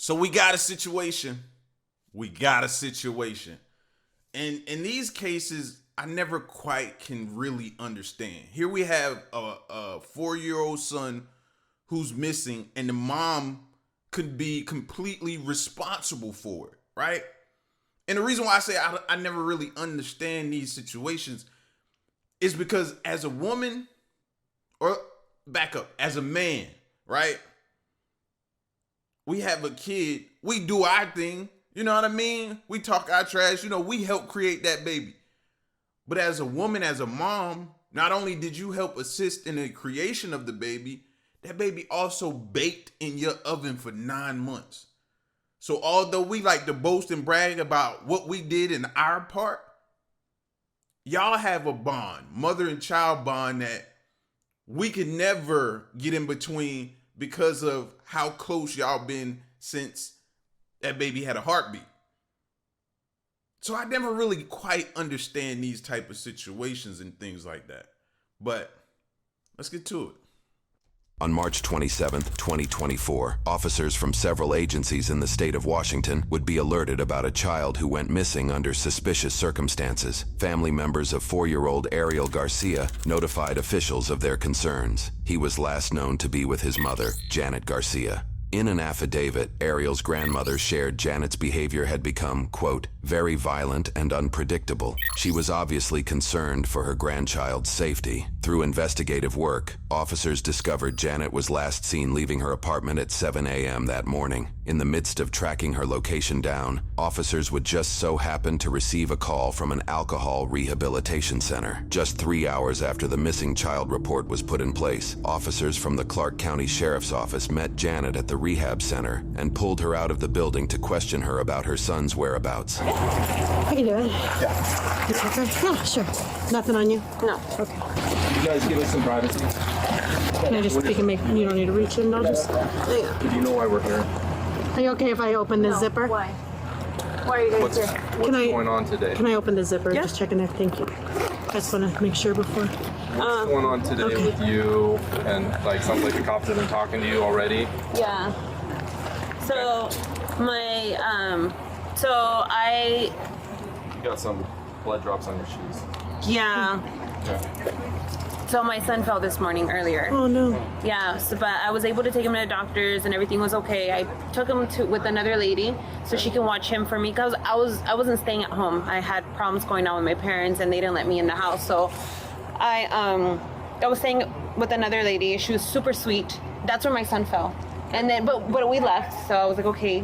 So we got a situation. And in these cases, I never quite can really understand. Here we have a 4-year-old son who's missing, and the mom could be completely responsible for it, right? And the reason why I say I never really understand these situations is because as a woman, or back up, as a man, right? We have a kid, we do our thing, you know what I mean? We talk our trash, we help create that baby. But as a woman, as a mom, not only did you help assist in the creation of the baby, that baby also baked in your oven for 9 months. So although we like to boast and brag about what we did in our part, y'all have a bond, mother and child bond, that we can never get in between because of how close y'all been since that baby had a heartbeat. So I never really quite understand these type of situations and things like that. But let's get to it. On March 27, 2024, officers from several agencies in the state of Washington would be alerted about a child who went missing under suspicious circumstances. Family members of 4-year-old Ariel Garcia notified officials of their concerns. He was last known to be with his mother, Janet Garcia. In an affidavit, Ariel's grandmother shared Janet's behavior had become, quote, very violent and unpredictable. She was obviously concerned for her grandchild's safety. Through investigative work, officers discovered Janet was last seen leaving her apartment at 7 a.m. that morning. In the midst of tracking her location down, officers would just so happen to receive a call from an alcohol rehabilitation center. Just 3 hours after the missing child report was put in place, officers from the Clark County Sheriff's Office met Janet at the Rehab center and pulled her out of the building to question her about her son's whereabouts. How you doing? Yeah. You okay? Yeah, sure. Nothing on you? No. Okay. You guys give us some privacy. Can I just speak and make, you don't need to reach in, I'll just... Yeah. Do you know why we're here? Are you okay if I open the zipper? Why? Why are you guys here? What's going on today? Can I open the zipper? Yeah. Just checking there, thank you. I just want to make sure before. What's going on today with you? And sounds like the cops have been talking to you already. Yeah. So, I You got some blood drops on your shoes. yeah. So my son fell this morning earlier. Oh, no. Yeah, but I was able to take him to the doctors and everything was okay. I took him with another lady so she can watch him for me because I wasn't staying at home. I had problems going on with my parents and they didn't let me in the house. So I was staying with another lady. She was super sweet. That's where my son fell. And then, but we left, so I was like, okay,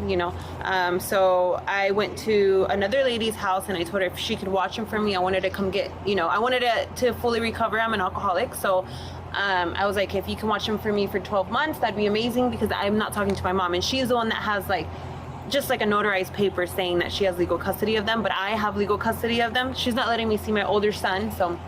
so I went to another lady's house and I told her if she could watch him for me. I wanted to come get, I wanted to fully recover. I'm an alcoholic, so I was like, if you can watch him for me for 12 months, that'd be amazing because I'm not talking to my mom, and she's the one that has just like a notarized paper saying that she has legal custody of them, but I have legal custody of them. She's not letting me see my older son, so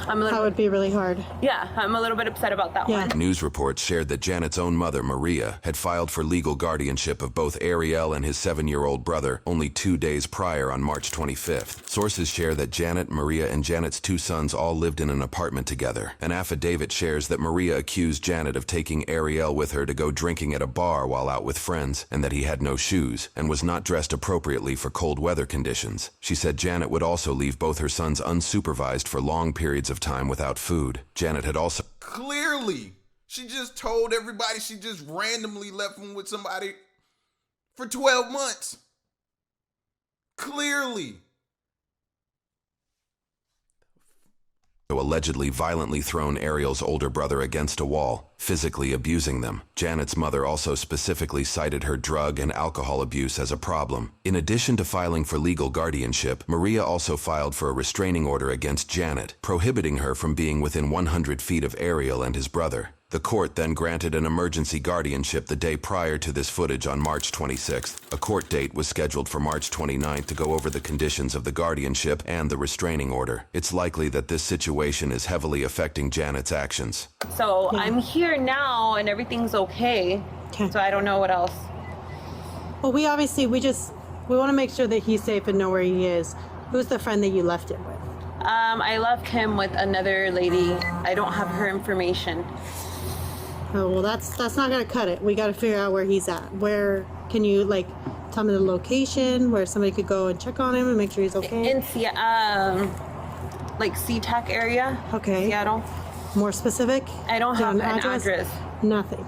That would be really hard. Yeah, I'm a little bit upset about that one. News reports shared that Janet's own mother, Maria, had filed for legal guardianship of both Ariel and his 7-year-old brother only 2 days prior on March 25th. Sources share that Janet, Maria, and Janet's 2 sons all lived in an apartment together. An affidavit shares that Maria accused Janet of taking Ariel with her to go drinking at a bar while out with friends, and that he had no shoes and was not dressed appropriately for cold weather conditions. She said Janet would also leave both her sons unsupervised for long periods of time without food. Janet had also... Clearly, she just told everybody she just randomly left him with somebody for 12 months. Clearly. allegedly violently thrown Ariel's older brother against a wall, physically abusing them. Janet's mother also specifically cited her drug and alcohol abuse as a problem. In addition to filing for legal guardianship, Maria also filed for a restraining order against Janet, prohibiting her from being within 100 feet of Ariel and his brother. The court then granted an emergency guardianship the day prior to this footage on March 26th. A court date was scheduled for March 29th to go over the conditions of the guardianship and the restraining order. It's likely that this situation is heavily affecting Janet's actions. So I'm here now and everything's okay. So I don't know what else. Well, we want to make sure that he's safe and know where he is. Who's the friend that you left it with? I left him with another lady. I don't have her information. Oh, well, that's not gonna cut it. We got to figure out where he's at. Where can you like tell me the location where somebody could go and check on him and make sure he's okay? In like SeaTac area. Okay. Seattle. More specific? I don't have an address. Nothing.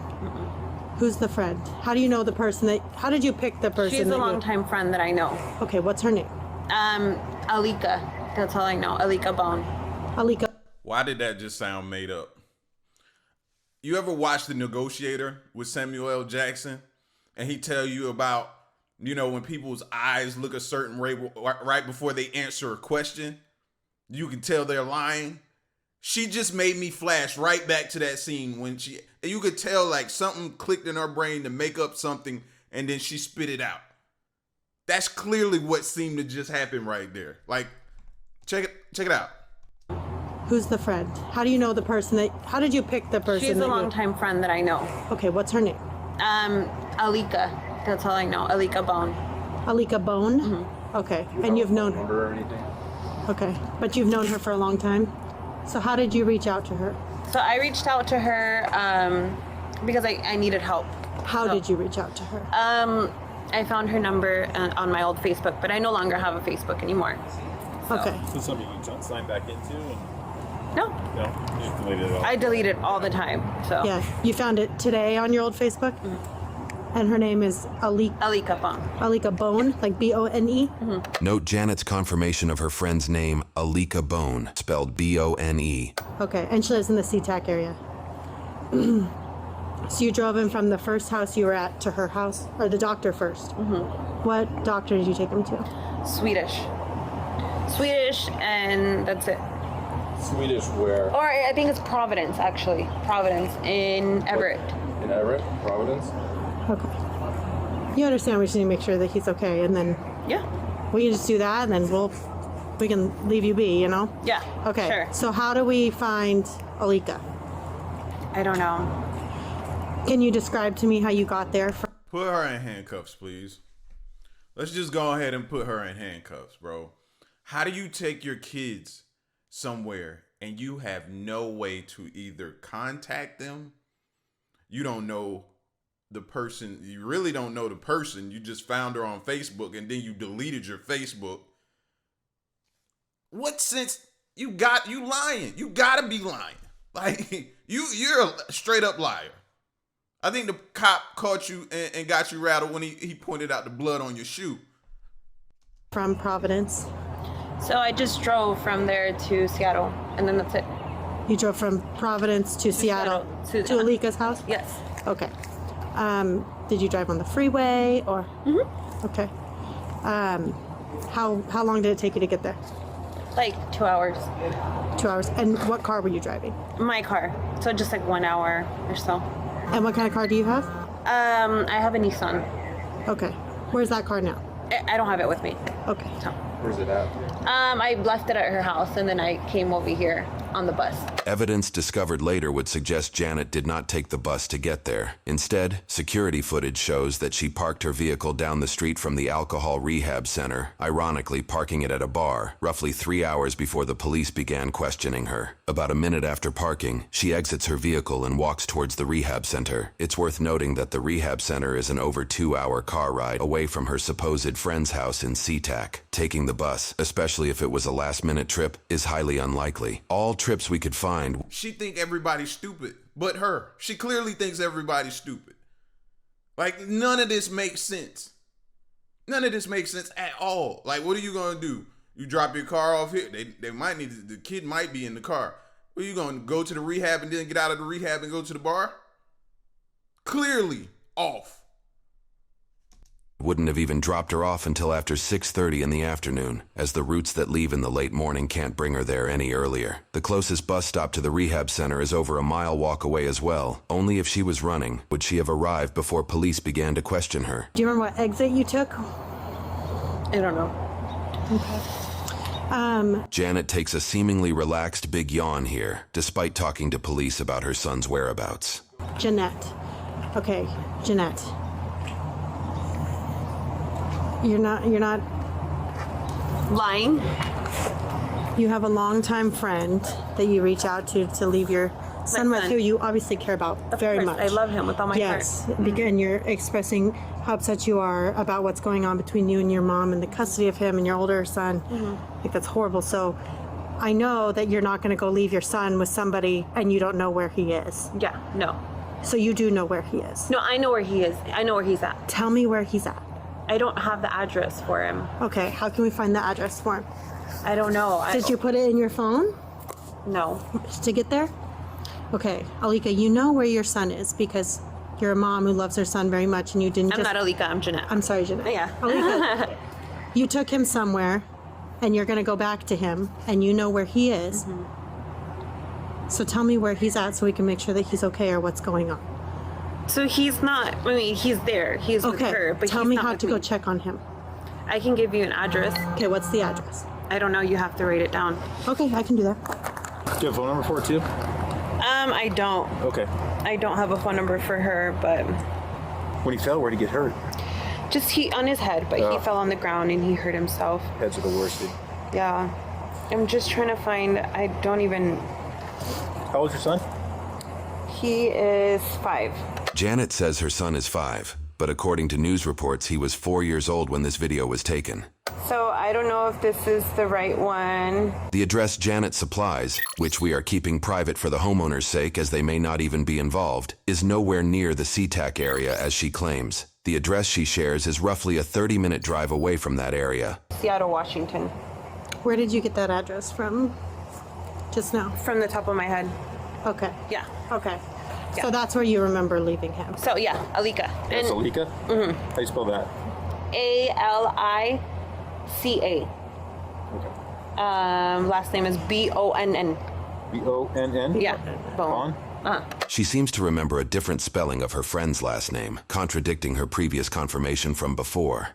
Who's the friend? How do you know the person that? How did you pick the person? She's a that longtime friend that I know. Okay, what's her name? Alika. That's all I know. Alika Bone. Alika. Why did that just sound made up? You ever watch The Negotiator with Samuel L. Jackson? And he tell you about, when people's eyes look a certain way right before they answer a question, you can tell they're lying. She just made me flash right back to that scene when you could tell like something clicked in her brain to make up something and then she spit it out. That's clearly what seemed to just happen right there. Like, check it out. Who's the friend? How do you know the person that? How did you pick the person? She's a longtime friend that I know. Okay, what's her name? Alika. That's all I know. Alika Bone. Alika Bone. Mm-hmm. Okay, and you've known her. Number or anything? Okay, but you've known her for a long time. So how did you reach out to her? So I reached out to her because I needed help. How did you reach out to her? I found her number on my old Facebook, but I no longer have a Facebook anymore. So. Okay. So something you signed back into? And No. no, you just deleted it all. I delete it all the time. So. Yeah, you found it today on your old Facebook? And her name is Alika Bone. Alika Bone, like B-O-N-E? Note Janet's confirmation of her friend's name, Alika Bone, spelled B-O-N-E. Okay, and she lives in the SeaTac area. So you drove him from the first house you were at to her house, or the doctor first? What doctor did you take him to? Swedish, and that's it. Swedish where? Or I think it's Providence, actually. Providence in Everett. In Everett? Providence? Okay. You understand we just need to make sure that he's okay, and then Yeah. we can just do that, and then we can leave you be, Yeah. Okay. Sure. So how do we find Alika? I don't know. Can you describe to me how you got there? Put her in handcuffs, please. Let's just go ahead and put her in handcuffs, bro. How do you take your kids somewhere and you have no way to either contact them? You don't know the person. You really don't know the person. You just found her on Facebook and then you deleted your Facebook. What sense? You lying. You gotta be lying. Like, you're a straight up liar. I think the cop caught you and got you rattled when he pointed out the blood on your shoe. From Providence. So I just drove from there to Seattle, and then that's it. You drove from Providence to Seattle to Alika's house? Yes. Okay. Did you drive on the freeway or? Okay. How long did it take you to get there? Like 2 hours. 2 hours. And what car were you driving? My car. So just like 1 hour or so. And what kind of car do you have? I have a Nissan. Okay. Where's that car now? I don't have it with me. Okay. So. Where's it at? I left it at her house, and then I came over here on the bus. Evidence discovered later would suggest Janet did not take the bus to get there. Instead, security footage shows that she parked her vehicle down the street from the alcohol rehab center, ironically parking it at a bar, roughly 3 hours before the police began questioning her. About a minute after parking, she exits her vehicle and walks towards the rehab center. It's worth noting that the rehab center is an over 2-hour car ride away from her supposed friend's house in SeaTac. Taking the bus, especially if it was a last-minute trip, is highly unlikely. All trips we could find. She think everybody's stupid, but her. She clearly thinks everybody's stupid. Like, none of this makes sense. None of this makes sense at all. Like, what are you gonna do? You drop your car off here. They might need the kid might be in the car. Are you gonna go to the rehab and then get out of the rehab and go to the bar? Clearly off. Wouldn't have even dropped her off until after 6:30 in the afternoon, as the routes that leave in the late morning can't bring her there any earlier. The closest bus stop to the rehab center is over a mile walk away as well. Only if she was running would she have arrived before police began to question her. Do you remember what exit you took? I don't know. Janet takes a seemingly relaxed big yawn here, despite talking to police about her son's whereabouts. Jeanette. Okay, Jeanette. You're not Lying. You have a longtime friend that you reach out to leave your son son. who you obviously care about very course, much. I love him with all my yes. heart. And you're expressing how upset you are about what's going on between you and your mom and the custody of him and your older son. I think that's horrible. So I know that you're not going to go leave your son with somebody and you don't know where he is. Yeah, no. So you do know where he is. No, I know where he is. I know where he's at. Tell me where he's at. I don't have the address for him. Okay, how can we find the address for him? I don't know. Did you put it in your phone No. to get there? Okay, Alika, you know where your son is because you're a mom who loves her son very much and you didn't I'm not Alika, I'm Jeanette. I'm sorry, Jeanette. Yeah. Alika, you took him somewhere and you're going to go back to him and you know where he is. So tell me where he's at so we can make sure that he's okay or what's going on. So he's not, I mean, he's there. He's with Okay, her, but tell he's me not how with to me. go check on him. I can give you an address. Okay, what's the address? I don't know. You have to write it down. Okay, I can do that. Do you have a phone number for it too? I don't. Okay. I don't have a phone number for her, but When he fell, where'd he get hurt? just he on his head, but he fell on the ground and he hurt himself. Heads are the worst, dude. Yeah. I'm just trying to find, I don't even, How old's your son? he is 5. Janet says her son is 5, but according to news reports, he was 4 years old when this video was taken. So I don't know if this is the right one. The address Janet supplies, which we are keeping private for the homeowner's sake as they may not even be involved, is nowhere near the SeaTac area as she claims. The address she shares is roughly a 30-minute drive away from that area. Seattle, Washington. Where did you get that address from just now? From the top of my head. Okay. Yeah. Okay. Yeah. So that's where you remember leaving him. So yeah, Alika. That's And Alika? Mm-hmm. How do you spell that? Alica. Okay. Last name is Bonn. B-O-N-N? Yeah. Bon? She seems to remember a different spelling of her friend's last name, contradicting her previous confirmation from before.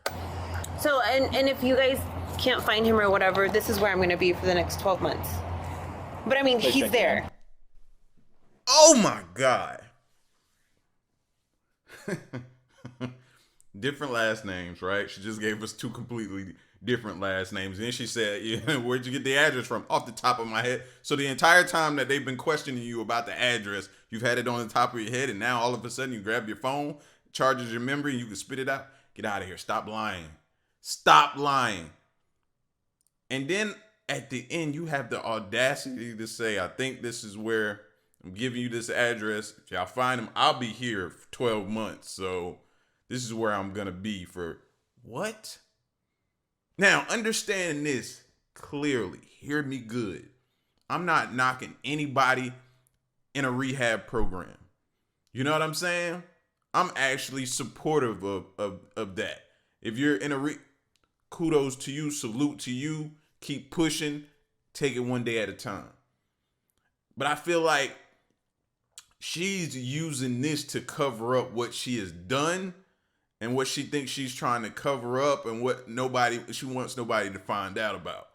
So and if you guys can't find him or whatever, this is where I'm going to be for the next 12 months. But I mean, he's check there. in. Oh my God. Different last names, right? She just gave us 2 completely different last names. And then she said, yeah, where'd you get the address from? Off the top of my head. So the entire time that they've been questioning you about the address, you've had it on the top of your head, and now all of a sudden you grab your phone, charges your memory, and you can spit it out. Get out of here. Stop lying. Stop lying. And then at the end, you have the audacity to say, I think this is where I'm giving you this address. If y'all find him, I'll be here for 12 months. So this is where I'm going to be for what? Now, understand this clearly. Hear me good. I'm not knocking anybody in a rehab program. You know what I'm saying? I'm actually supportive of that. If you're in a kudos to you, salute to you, keep pushing, take it one day at a time. But I feel like she's using this to cover up what she has done and what she thinks she's trying to cover up and what she wants nobody to find out about.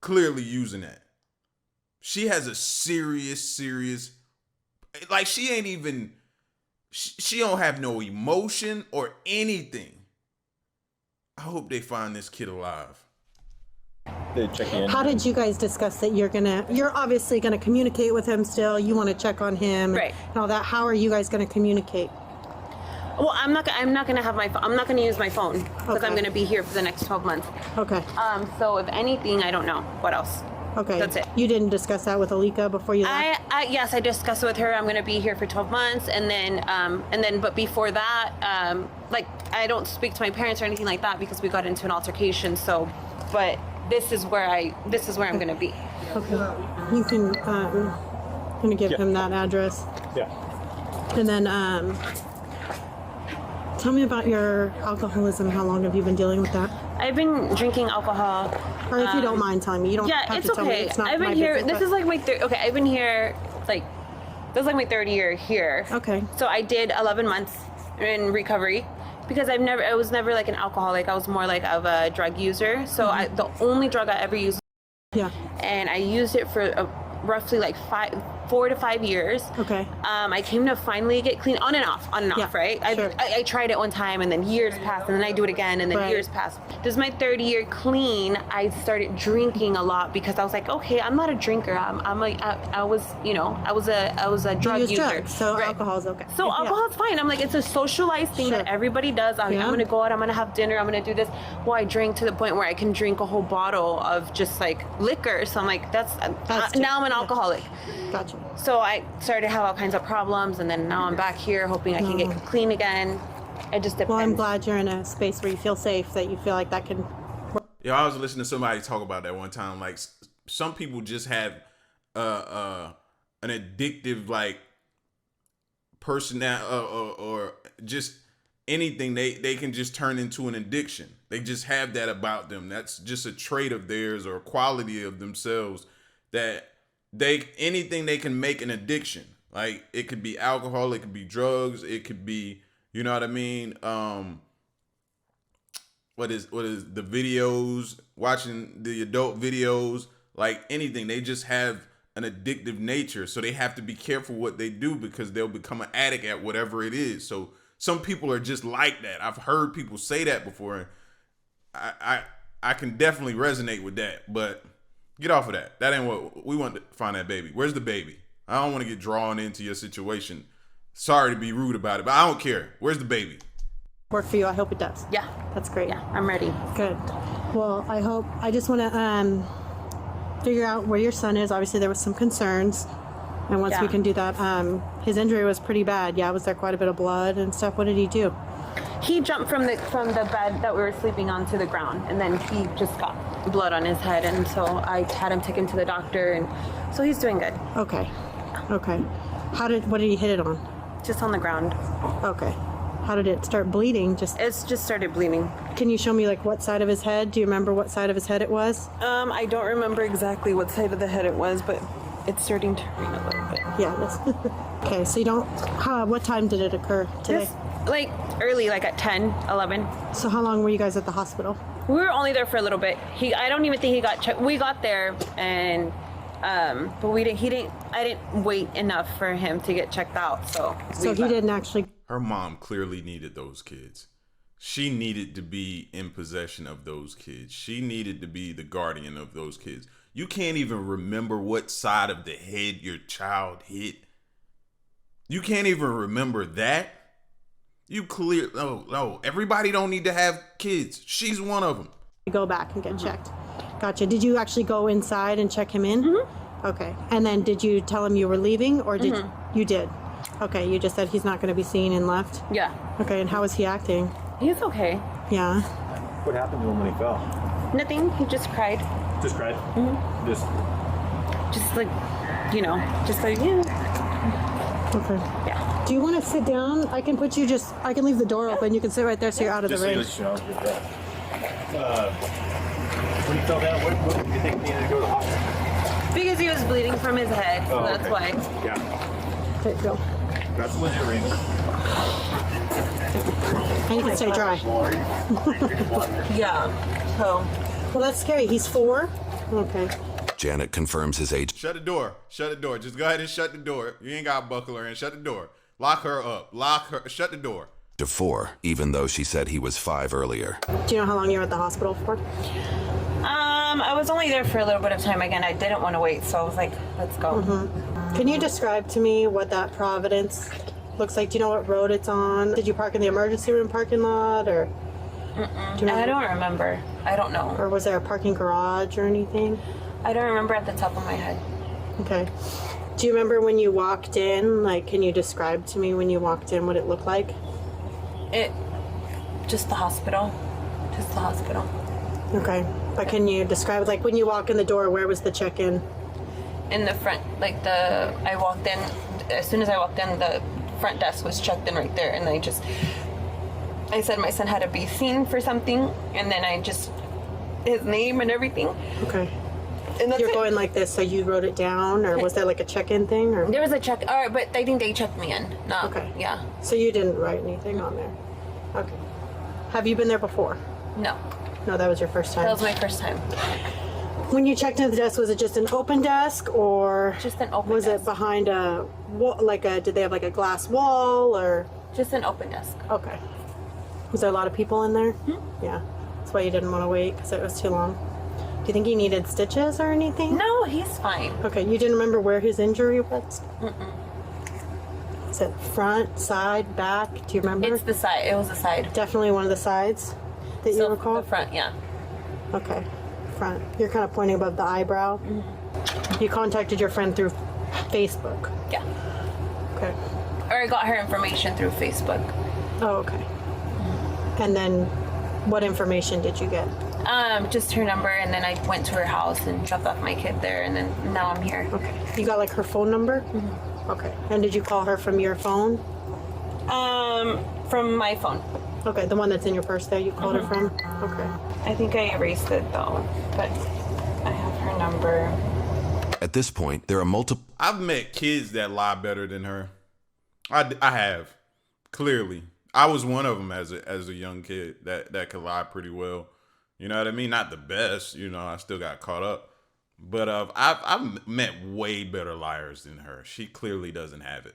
Clearly using that. She has a serious, like she ain't even, she don't have no emotion or anything. I hope they find this kid alive. They check in. How did you guys discuss that you're obviously gonna communicate with him still, you wanna check on him Right. and all that. How are you guys gonna communicate? Well, I'm not gonna have my I'm not gonna use my phone because Okay. I'm gonna be here for the next 12 months. Okay. So if anything, I don't know what else. Okay. That's it. You didn't discuss that with Alika before you left? Yes, I discussed it with her. I'm gonna be here for 12 months, and then, but before that, like I don't speak to my parents or anything like that because we got into an altercation. So, but this is where I'm gonna be. Okay. You can gonna give him that address. Yeah. And then tell me about your alcoholism. How long have you been dealing with that? I've been drinking alcohol. Or if you don't mind telling me, you don't Yeah, have it's to tell me. okay. It's not I've been my here. business, This but- is like my okay. I've been here like this is like my 3rd year here. Okay. So I did 11 months in recovery because I was never like an alcoholic. I was more like of a drug user. So the only drug I ever used, Yeah. and I used it for roughly like 4 to 5 years. Okay. I came to finally get clean on and off, Yeah, right? sure. I tried it one time and then years passed and then I do it again and then Right. years passed. This is my 3rd year clean. I started drinking a lot because I was like, okay, I'm not a drinker. I was a drug use user. drugs, so Right. alcohol's okay. So Yeah. alcohol's fine. I'm like, it's a socialized thing Sure. that everybody does. I'm Yeah. going to go out, I'm going to have dinner, I'm going to do this. Well, I drank to the point where I can drink a whole bottle of just like liquor. So I'm like, now I'm an alcoholic. Gotcha. So I started to have all kinds of problems, and then now I'm back here hoping I can get clean again. It just depends. Well, I'm glad you're in a space where you feel safe, that you feel like that can. Yeah, I was listening to somebody talk about that one time. Like, some people just have an addictive like personality or just anything. They can just turn into an addiction. They just have that about them. That's just a trait of theirs or a quality of themselves that anything they can make an addiction. Like, it could be alcohol, it could be drugs, it could be, you know what I mean? What is the videos, watching the adult videos, like anything. They just have an addictive nature. So they have to be careful what they do because they'll become an addict at whatever it is. So some people are just like that. I've heard people say that before. I can definitely resonate with that, but get off of that. That ain't what we want to find. That baby. Where's the baby? I don't want to get drawn into your situation. Sorry to be rude about it, but I don't care. Where's the baby? Work for you. I hope it does. Yeah. That's great. Yeah, I'm ready. Good. Well, I just want to figure out where your son is. Obviously, there was some concerns. And once we Yeah. can do that, his injury was pretty bad. Yeah, was there quite a bit of blood and stuff? What did he do? He jumped from the bed that we were sleeping on to the ground, and then he just got blood on his head, and so I had him taken to the doctor, and so he's doing good. Okay. Okay. What did he hit it on? Just on the ground. Okay. How did it start bleeding? It's just started bleeding. Can you show me like what side of his head? Do you remember what side of his head it was? I don't remember exactly what side of the head it was, but it's starting to hurt a little bit. Yeah. Okay. So you don't. What time did it occur today? Just like early, like at 10, 11. So how long were you guys at the hospital? We were only there for a little bit. I don't even think he got checked. We got there and but I didn't wait enough for him to get checked out. So he didn't actually. Her mom clearly needed those kids. She needed to be in possession of those kids. She needed to be the guardian of those kids. You can't even remember what side of the head your child hit. You can't even remember that. No, everybody don't need to have kids. She's one of them. Go back and get checked. Gotcha. Did you actually go inside and check him in? Mm-hmm. Okay. And then did you tell him you were leaving, or did you did? Okay. You just said he's not going to be seen and left. Yeah. Okay. And how was he acting? He's okay. Yeah. What happened to him when he fell? Nothing. He just cried. Just cried? Mm-hmm. Just like, just like, yeah. Okay. Yeah. Do you want to sit down? I can leave the door open. You can sit right there so you're out of the so range. When he fell down, what did you think he needed to go to the hospital? Because he was bleeding from his head, so that's why. Yeah. Okay, go. That's legit reason. And you can stay dry. Yeah. So. Well, that's scary. He's 4. Okay. Janet confirms his age. Shut the door. Shut the door. Just go ahead and shut the door. You ain't got to buckle her in. Shut the door. Lock her up. Shut the door. To 4, even though she said he was 5 earlier. Do you know how long you were at the hospital for? I was only there for a little bit of time. Again, I didn't want to wait, so I was like, let's go. Mm-hmm. Can you describe to me what that Providence looks like? Do you know what road it's on? Did you park in the emergency room parking lot, or? I don't remember. I don't know. Or was there a parking garage or anything? I don't remember at the top of my head. Okay. Do you remember when you walked in? Like, can you describe to me when you walked in what it looked like? Just the hospital. Just the hospital. Okay. But can you describe, like, when you walk in the door, where was the check-in? In the front, I walked in, as soon as I walked in, the front desk was checked in right there, and I said my son had to be seen for something, and then his name and everything. Okay. And that's You're going like this, so you wrote it down, or was there like a check-in thing? Or? There was a check, all right, but I think they checked me in. No. Okay. Yeah. So you didn't write anything on there? Okay. Have you been there before? No. No, that was your first time? That was my first time. When you checked into the desk, was it just an open desk, or Just an open was desk. it behind a wall, did they have like a glass wall, or? Just an open desk. Okay. Was there a lot of people in there? Yeah. That's why you didn't want to wait, because it was too long. Do you think he needed stitches or anything? No, he's fine. Okay, you didn't remember where his injury was? Is it front, side, back? Do you remember? It's the side. It was the side. Definitely one of the sides that you So recall? the front, yeah. Okay, front. You're kind of pointing above the eyebrow. You contacted your friend through Facebook. Yeah. Okay. Or I got her information through Facebook. Oh, okay. And then what information did you get? Just her number, and then I went to her house and dropped off my kid there, and then now I'm here. Okay. You got like her phone number? Okay. And did you call her from your phone? From my phone. Okay, the one that's in your purse there you called her from? Okay. I think I erased it though, but I have her number. At this point, there are multiple I've met kids that lie better than her. I have, clearly. I was one of them as a young kid that could lie pretty well. You know what I mean? Not the best. You know, I still got caught up. But I've met way better liars than her. She clearly doesn't have it.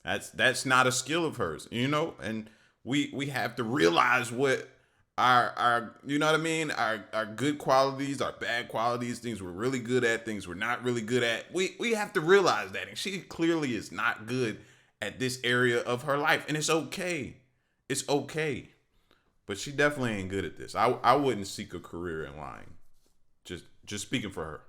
That's not a skill of hers. You know, and we have to realize what our you know what I mean, our good qualities, our bad qualities, things we're really good at, things we're not really good at. We have to realize that, and she clearly is not good at this area of her life, and it's okay. It's okay. But she definitely ain't good at this. I wouldn't seek a career in lying. Just speaking for her.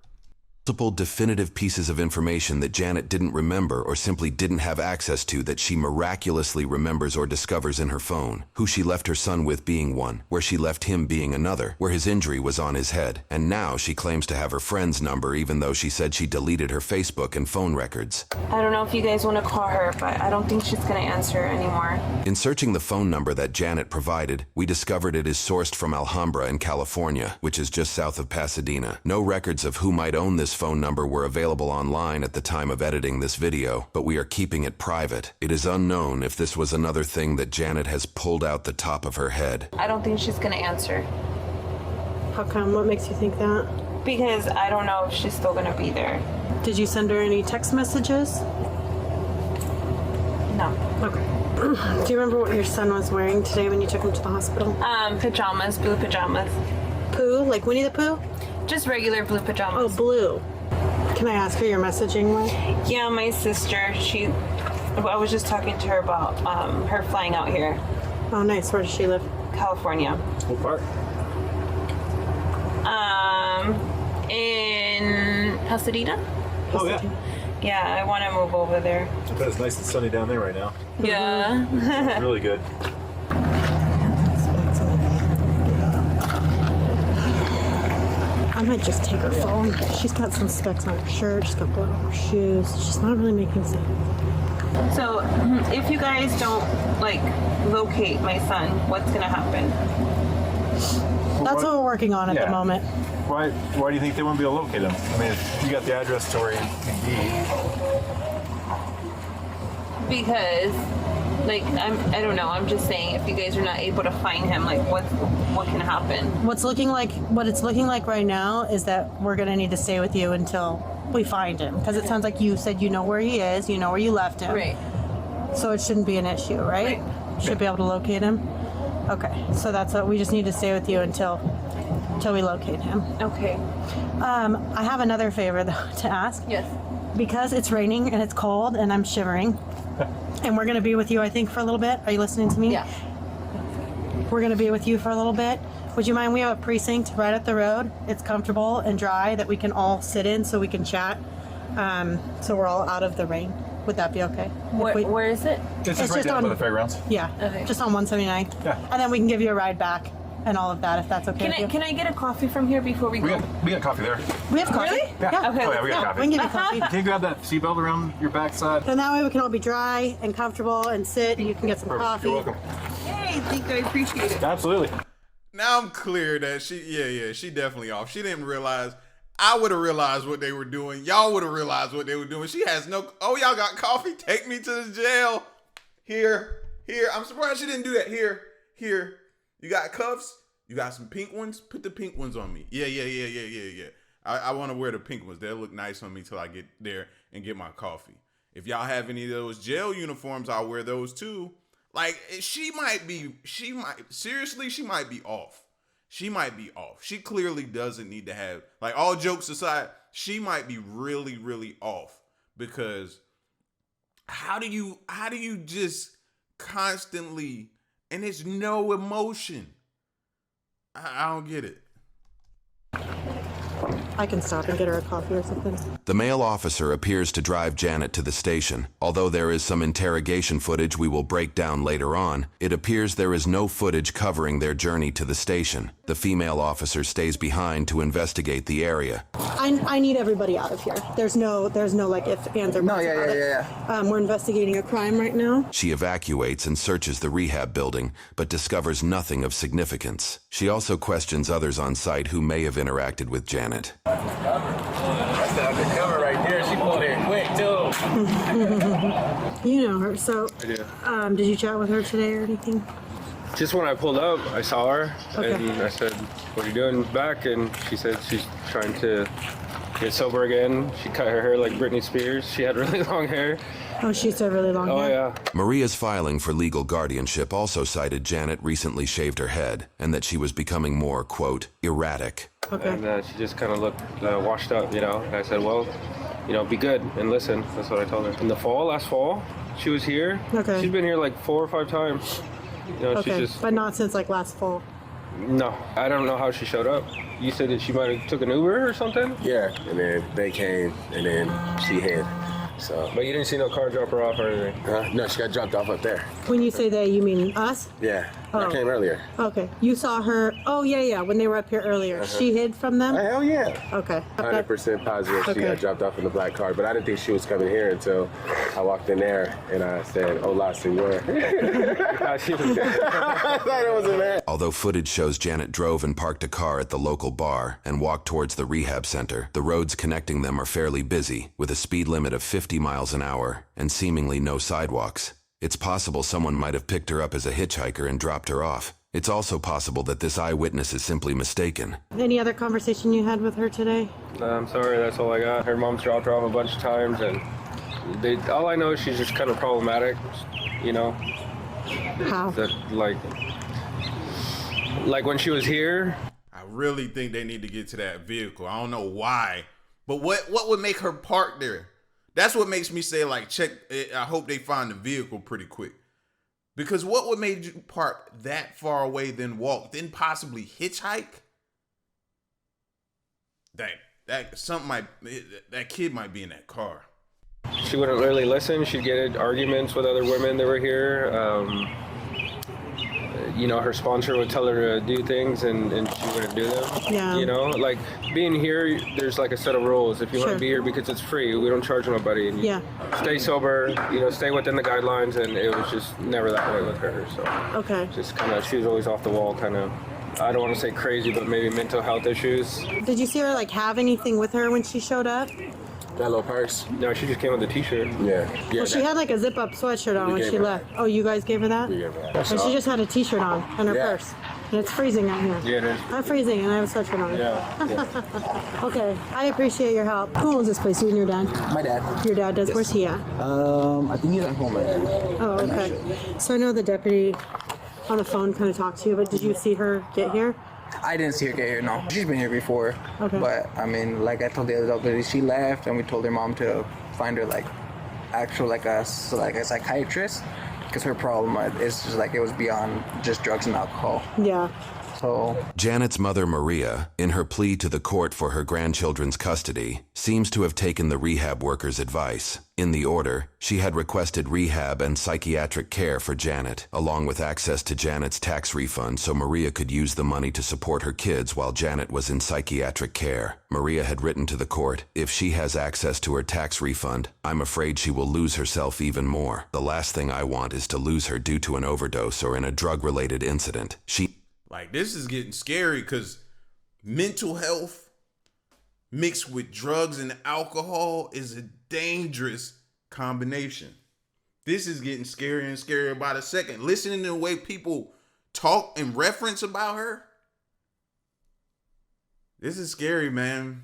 definitive pieces of information that Janet didn't remember or simply didn't have access to that she miraculously remembers or discovers in her phone. Who she left her son with being one, where she left him being another, where his injury was on his head, and now she claims to have her friend's number even though she said she deleted her Facebook and phone records. I don't know if you guys want to call her, but I don't think she's going to answer anymore. In searching the phone number that Janet provided, we discovered it is sourced from Alhambra in California, which is just south of Pasadena. No records of who might own this phone number were available online at the time of editing this video, but we are keeping it private. It is unknown if this was another thing that Janet has pulled out the top of her head. I don't think she's going to answer How come? What makes you think that? because I don't know if she's still going to be there. Did you send her any text messages? No. Okay. Do you remember what your son was wearing today when you took him to the hospital? Pajamas, blue pajamas. Pooh? Like Winnie the Pooh? Just regular blue Oh, pajamas. blue. Can I ask who you're messaging with? Yeah, my sister, I was just talking to her about her flying out here, Oh, nice. Where does she live? California. What part? In Pasadena. Oh, yeah. Yeah, I want to move over there. I bet it's nice and sunny down there right now. Yeah. It's really good. I might just take her phone. She's got some specks on her shirt. She's got blood on her shoes. She's not really making sense. So, if you guys don't locate my son, what's gonna happen? That's what we're working on at the moment. Why do you think they wouldn't be able to locate him? I mean, if you got the address to where he'd be. Because, I don't know. I'm just saying, if you guys are not able to find him, what can happen? What it's looking like right now is that we're gonna need to stay with you until we find him, because it sounds like you said you know where he is, you know where you left him, Right. so it shouldn't be an issue, right? Should be able to locate him. Okay, so that's what we just need to stay with you until we locate him. Okay. I have another favor though to ask. Yes. Because it's raining and it's cold and I'm shivering, and we're gonna be with you, I think, for a little bit. Are you listening to me? Yeah. We're gonna be with you for a little bit. Would you mind? We have a precinct right up the road. It's comfortable and dry that we can all sit in so we can chat. So we're all out of the rain. Would that be okay? Where is it? It's It's right just down on- by the fairgrounds. Yeah. Okay. Just on 179th. Yeah. And then we can give you a ride back and all of that if that's okay. with you. Can I get a coffee from here before we go? We got coffee there. We have coffee. Really? Yeah. Okay. Oh, yeah, we got coffee. We can give you coffee. Can you grab that seatbelt around your backside? And that way we can all be dry and comfortable and sit and you can get some Perfect. coffee. You're welcome. Hey, thank you. I appreciate it. Absolutely. Now I'm clear that she definitely off. She didn't realize. I would have realized what they were doing. Y'all would have realized what they were doing. She has no, oh, y'all got coffee? Take me to the jail. Here. I'm surprised she didn't do that. Here. You got cuffs? You got some pink ones? Put the pink ones on me. Yeah. I want to wear the pink ones. They'll look nice on me till I get there and get my coffee. If y'all have any of those jail uniforms, I'll wear those too. Like, she might be off. She might be off. She clearly doesn't need to have, like, all jokes aside, she might be really, really off, because how do you just constantly, and there's no emotion. I don't get it. I can stop and get her a coffee or something. The male officer appears to drive Janet to the station. Although there is some interrogation footage we will break down later on, it appears there is no footage covering their journey to the station. The female officer stays behind to investigate the area. I need everybody out of here. There's no like ifs, ands, or buts about it. Yeah. We're investigating a crime right now. She evacuates and searches the rehab building, but discovers nothing of significance. She also questions others on site who may have interacted with Janet. That's the undercover right there. She pulled it quick, too. You know her, so I do. did you chat with her today or anything? Just when I pulled up, I saw her, Okay. and I said, "What are you doing back?" And she said she's trying to get sober again. She cut her hair like Britney Spears. She had really long hair. Oh, she used to have really long Oh hair. yeah. Maria's filing for legal guardianship also cited Janet recently shaved her head and that she was becoming more, quote, erratic. Okay. And she just kind of looked washed up, And I said, well, be good and listen. That's what I told her. In the last fall, she was here. Okay. She's been here like 4 or 5 times. Okay, She just, but not since like last fall. no, I don't know how she showed up. You said that she might have took an Uber or something? Yeah, and then they came, and then she hid. So, But you didn't see no car drop her off or anything? no, she got dropped off up there. When you say they, you mean us? Yeah, Oh. I came earlier. Okay. You saw her. Oh, yeah, when they were up here earlier. She hid from them? Hell yeah. Okay. 100% positive she Okay. got dropped off in the black car, but I didn't think she was coming here until I walked in there and I said, "Hola, senor." I thought it was a man. Although footage shows Janet drove and parked a car at the local bar and walked towards the rehab center, the roads connecting them are fairly busy, with a speed limit of 50 miles an hour and seemingly no sidewalks. It's possible someone might have picked her up as a hitchhiker and dropped her off. It's also possible that this eyewitness is simply mistaken. Any other conversation you had with her today? I'm sorry, that's all I got. Her mom's dropped her off a bunch of times, and all I know is she's just kind of problematic, How? That like when she was here. I really think they need to get to that vehicle. I don't know why, but what would make her park there? That's what makes me say, like, check. I hope they find the vehicle pretty quick, because what would make you park that far away, then walk, then possibly hitchhike? That kid might be in that car. She wouldn't really listen. She'd get in arguments with other women that were here. Her sponsor would tell her to do things and she wouldn't do them. Yeah. Like being here, there's like a set of rules. If you want Sure. to be here because it's free, we don't charge nobody. And you Yeah. stay sober, stay within the guidelines, and it was just never that way with her. So Okay. just kind of, she was always off the wall, kind of, I don't want to say crazy, but maybe mental health issues. Did you see her like have anything with her when she showed up? That little purse. No, she just came with a t-shirt. Yeah. Well, she had like a zip-up sweatshirt on We when gave she her left. Oh, you guys gave her that? We gave her that. And she just had a t-shirt on and her Yeah. purse. And it's freezing out here. Yeah, it is. I'm freezing and I have a sweatshirt on. Yeah. Okay, I appreciate your help. Who owns this place? You and your dad? My dad. Your dad does? Where's he at? I think he's at home right now. Oh, okay. So I know the deputy on the phone kind of talked to you, but did you see her get here? I didn't see her get here, no. She's been here before. Okay. But, like I told the other deputy, she left and we told her mom to find her, a psychiatrist. Because her problem is just, it was beyond just drugs and alcohol. Yeah. So, Janet's mother, Maria, in her plea to the court for her grandchildren's custody, seems to have taken the rehab worker's advice. In the order, she had requested rehab and psychiatric care for Janet, along with access to Janet's tax refund so Maria could use the money to support her kids while Janet was in psychiatric care. Maria had written to the court, "If she has access to her tax refund, I'm afraid she will lose herself even more. The last thing I want is to lose her due to an overdose or in a drug-related incident." Like, this is getting scary, because mental health mixed with drugs and alcohol is a dangerous combination. This is getting scarier and scarier by the second. Listening to the way people talk and reference about her, this is scary, man.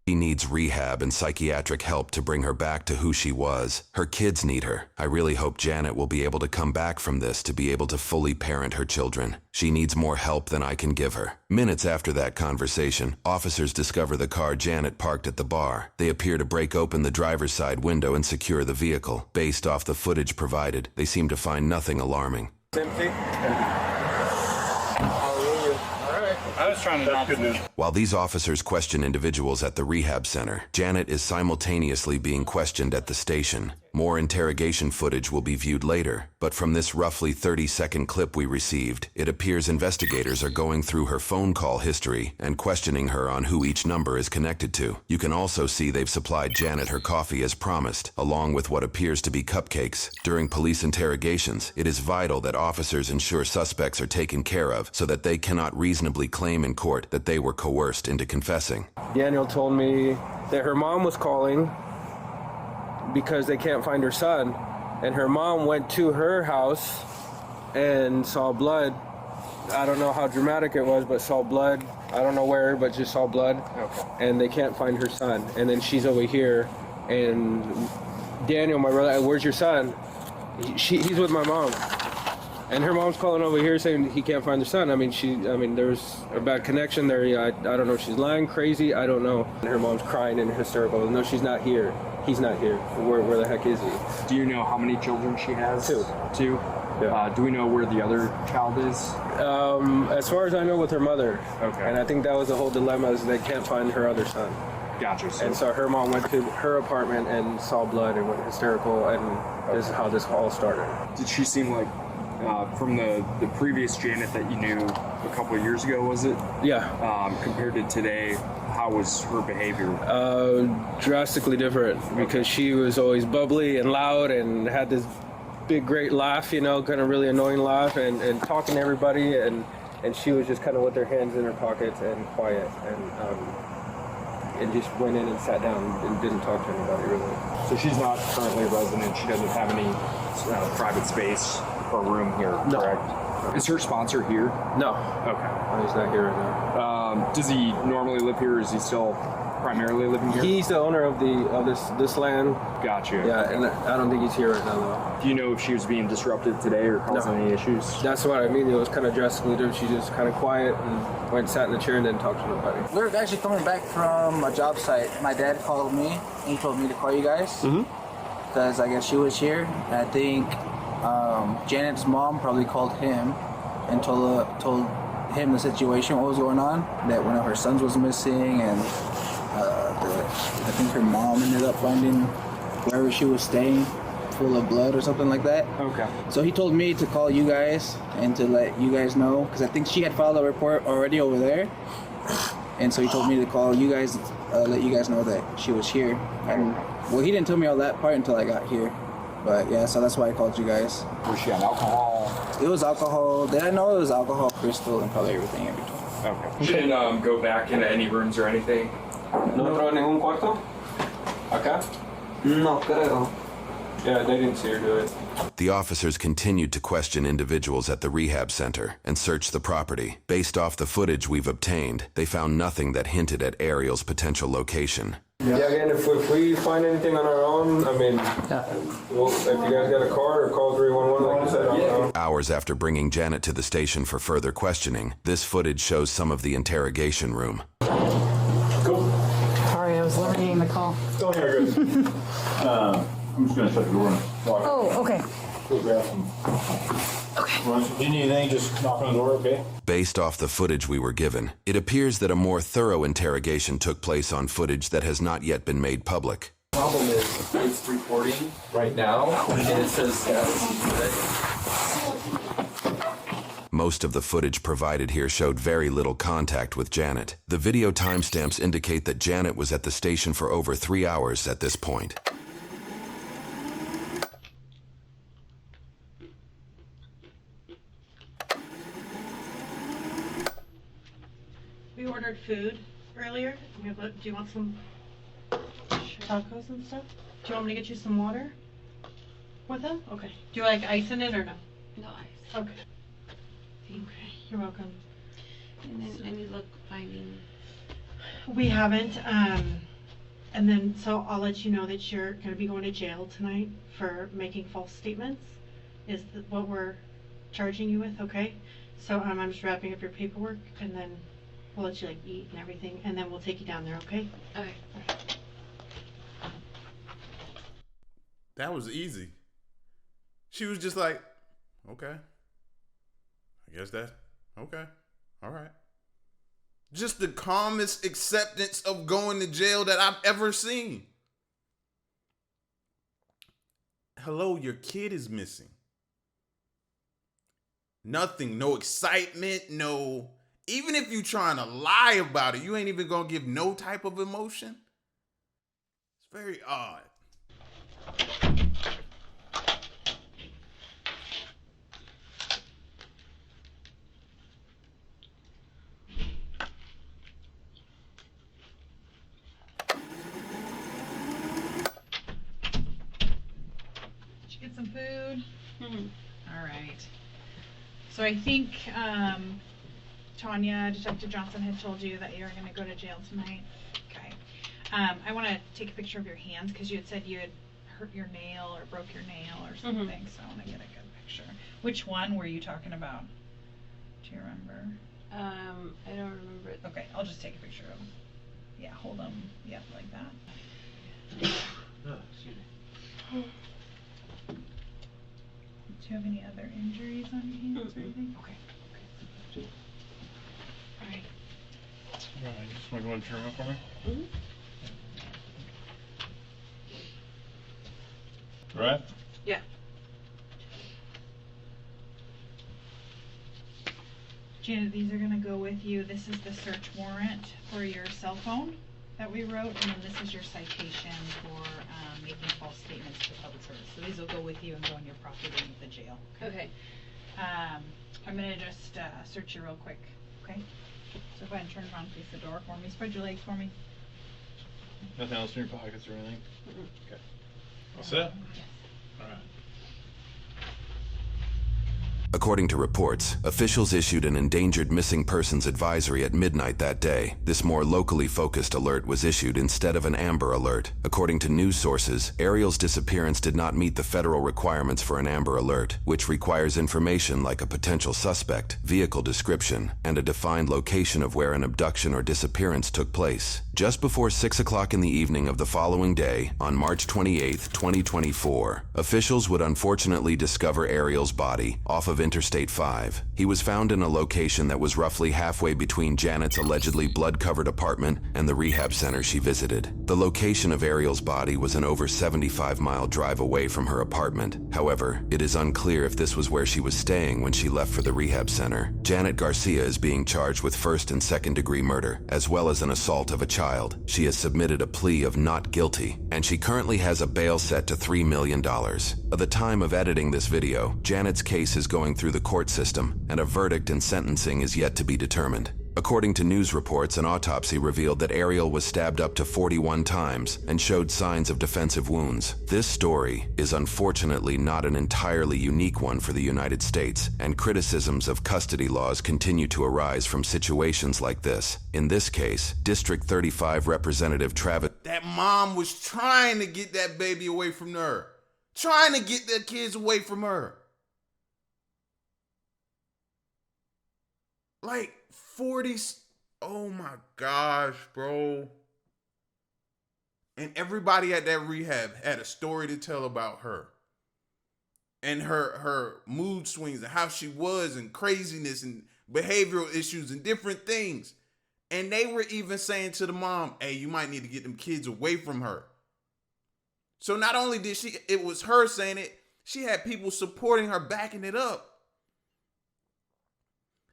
She needs rehab and psychiatric help to bring her back to who she was. Her kids need her. I really hope Janet will be able to come back from this to be able to fully parent her children. She needs more help than I can give her. Minutes after that conversation, officers discover the car Janet parked at the bar. They appear to break open the driver's side window and secure the vehicle. Based off the footage provided, they seem to find nothing alarming. Empty. I was trying to not good news. While these officers question individuals at the rehab center, Janet is simultaneously being questioned at the station. More interrogation footage will be viewed later, but from this roughly 30-second clip we received, it appears investigators are going through her phone call history and questioning her on who each number is connected to. You can also see they've supplied Janet her coffee as promised, along with what appears to be cupcakes. During police interrogations, it is vital that officers ensure suspects are taken care of so that they cannot reasonably claim in court that they were coerced into confessing. Daniel told me that her mom was calling because they can't find her son, and her mom went to her house and saw blood. I don't know how dramatic it was, but saw blood. I don't know where, but just saw blood. Okay. And they can't find her son. And then she's over here, and Daniel, my brother, where's your son? He's with my mom. And her mom's calling over here saying he can't find her son. I mean, there's a bad connection there. I don't know if she's lying, crazy, I don't know. And her mom's crying and hysterical. No, she's not here. He's not here. Where the heck is he? Do you know how many children she has? Two. Yeah. Do we know where the other child is? As far as I know, with her mother. Okay. And I think that was the whole dilemma, is they can't find her other son. Gotcha. And so her mom went to her apartment and saw blood and went hysterical, and this is how this all started. Did she seem like, from the previous Janet that you knew a couple of years ago, was it? Yeah. Compared to today, how was her behavior? Drastically different, because she was always bubbly and loud and had this big, great laugh, kind of really annoying laugh, and talking to everybody, and she was just kind of with her hands in her pockets and quiet, and just went in and sat down and didn't talk to anybody, really. So she's not currently a resident. She doesn't have any private space or room here, correct? No. Is her sponsor here? No. Okay. He's not here right now. Does he normally live here, or is he still primarily living here? He's the owner of this land. Gotcha. Yeah, and I don't think he's here right now, though. Do you know if she was being disruptive today or causing any issues? That's what I mean. It was kind of drastically different. She just kind of quiet and went and sat in the chair and didn't talk to nobody. We were actually coming back from a job site. My dad called me, and he told me to call you guys. Because I guess she was here. And I think Janet's mom probably called him and told him the situation, what was going on, that one of her sons was missing, and I think her mom ended up finding wherever she was staying full of blood or something like that. Okay. So he told me to call you guys and to let you guys know, because I think she had filed a report already over there, and so he told me to call you guys, let you guys know that she was here. And well, he didn't tell me all that part until I got here, but yeah, so that's why I called you guys. Was she on alcohol? It was alcohol. Did I know it was alcohol, crystal, and probably everything in between. Okay. She didn't go back into any rooms or anything? ¿No entró a ningún cuarto? ¿Acá? No creo. Yeah, they didn't see her do it. The officers continued to question individuals at the rehab center and search the property. Based off the footage we've obtained, they found nothing that hinted at Ariel's potential location. Yeah, again, if we find anything on our own, well, if you guys got a card or call 311, like you said, I don't know. Hours after bringing Janet to the station for further questioning, this footage shows some of the interrogation room. Cool. Sorry, I was limiting the call. Oh, yeah, good. I'm just going to shut the door and walk. Oh, okay. Go grab some. Okay. Well, if you need anything, just knock on the door, okay? Based off the footage we were given, it appears that a more thorough interrogation took place on footage that has not yet been made public. The problem is it's recording right now, and it says Most of the footage provided here showed very little contact with Janet. The video timestamps indicate that Janet was at the station for over 3 hours at this point. We ordered food earlier. Do you want some tacos and stuff? Do you want me to get you some water with them? Okay. Do you like ice in it or no? No ice. Okay. Okay, you're welcome. And then any luck finding? We haven't. And then, so I'll let you know that you're going to be going to jail tonight for making false statements, is what we're charging you with, okay? So I'm just wrapping up your paperwork, and then we'll let you, like, eat and everything, and then we'll take you down there, okay? Okay. That was easy. She was just like, okay. I guess that's okay. All right. Just the calmest acceptance of going to jail that I've ever seen. Hello, your kid is missing. Nothing, no excitement, no. Even if you're trying to lie about it, you ain't even gonna give no type of emotion. It's very odd. Did you get some food? All right. So I think Tanya, Detective Johnson had told you that you're going to go to jail tonight. Okay. I want to take a picture of your hands because you had said you had hurt your nail or broke your nail or something. So I want to get a good picture. Which one were you talking about? Do you remember? I don't remember. Okay, I'll just take a picture of them. Yeah, hold them. Yep, like that. Oh, excuse me. Do you have any other injuries on your hands or anything? Okay. Alright. Alright, just want to go and turn up for me? Right? Yeah. Janet, these are gonna go with you. This is the search warrant for your cell phone that we wrote, and then this is your citation for making false statements to public service. So these will go with you and go on your property at the jail. Okay. I'm gonna just search you real quick, okay? So go ahead and turn around, face the door for me. Spread your legs for me. Nothing else in your pockets or anything? Okay. All set? Alright. According to reports, officials issued an endangered missing persons advisory at midnight that day. This more locally focused alert was issued instead of an Amber Alert. According to news sources, Ariel's disappearance did not meet the federal requirements for an Amber Alert, which requires information like a potential suspect, vehicle description, and a defined location of where an abduction or disappearance took place. Just before 6 o'clock in the evening of the following day, on March 28, 2024, officials would unfortunately discover Ariel's body off of Interstate 5. He was found in a location that was roughly halfway between Janet's allegedly blood-covered apartment and the rehab center she visited. The location of Ariel's body was an over 75-mile drive away from her apartment. However, it is unclear if this was where she was staying when she left for the rehab center. Janet Garcia is being charged with first and second-degree murder, as well as an assault of a child. She has submitted a plea of not guilty, and she currently has a bail set to $3 million. At the time of editing this video, Janet's case is going through the court system, and a verdict and sentencing is yet to be determined. According to news reports, an autopsy revealed that Ariel was stabbed up to 41 times and showed signs of defensive wounds. This story is unfortunately not an entirely unique one for the United States, and criticisms of custody laws continue to arise from situations like this. In this case, District 35 Representative Travis... That mom was trying to get that baby away from her. Trying to get their kids away from her. Like 40, oh my gosh, bro. And everybody at that rehab had a story to tell about her. And her mood swings and how she was and craziness and behavioral issues and different things. And they were even saying to the mom, hey, you might need to get them kids away from her. So not only did it was her saying it, she had people supporting her, backing it up.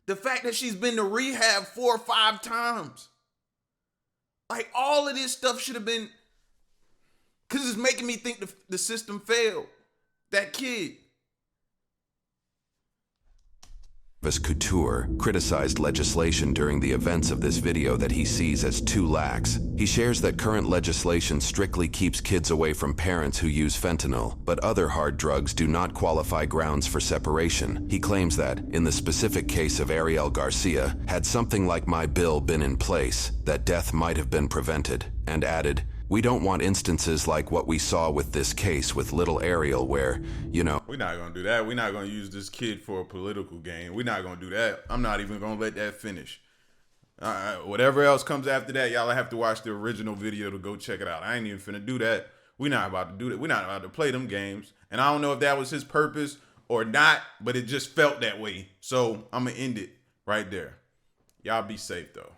The fact that she's been to rehab 4 or 5 times. Like, all of this stuff should have been... Because it's making me think the system failed. That kid. Couture criticized legislation during the events of this video that he sees as too lax. He shares that current legislation strictly keeps kids away from parents who use fentanyl, but other hard drugs do not qualify grounds for separation. He claims that, in the specific case of Ariel Garcia, had something like my bill been in place, that death might have been prevented, and added, We don't want instances like what we saw with this case with little Ariel where, you know, We're not gonna do that. We're not gonna use this kid for a political game. We're not gonna do that. I'm not even gonna let that finish. Whatever else comes after that, y'all have to watch the original video to go check it out. I ain't even finna do that. We're not about to do that. We're not about to play them games. And I don't know if that was his purpose or not, but it just felt that way. So I'm gonna end it right there. Y'all be safe though.